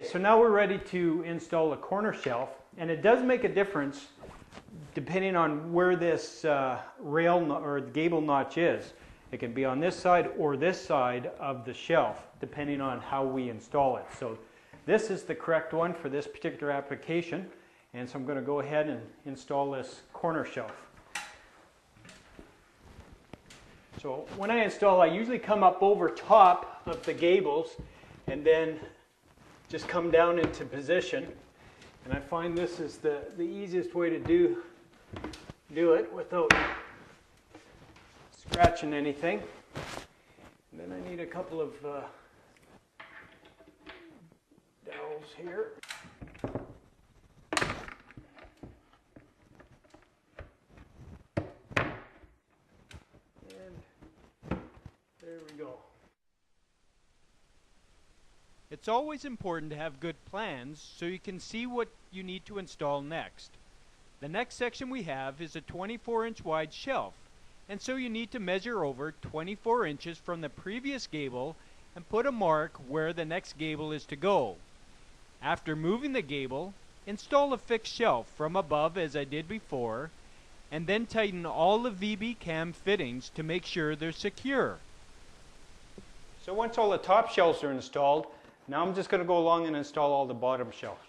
So now we're ready to install a corner shelf, and it does make a difference depending on where this rail or gable notch is. It can be on this side or this side of the shelf, depending on how we install it. So this is the correct one for this particular application, and so I'm going to go ahead and install this corner shelf. So when I install, I usually come up over top of the gables and then just come down into position. And I find this is the easiest way to do it without scratching anything. And then I need a couple of dowels here. And there we go. It's always important to have good plans so you can see what you need to install next. The next section we have is a 24-inch wide shelf, and so you need to measure over 24 inches from the previous gable and put a mark where the next gable is to go. After moving the gable, install a fixed shelf from above as I did before, and then tighten all the VB cam fittings to make sure they're secure. So once all the top shelves are installed, now I'm just going to go along and install all the bottom shelves.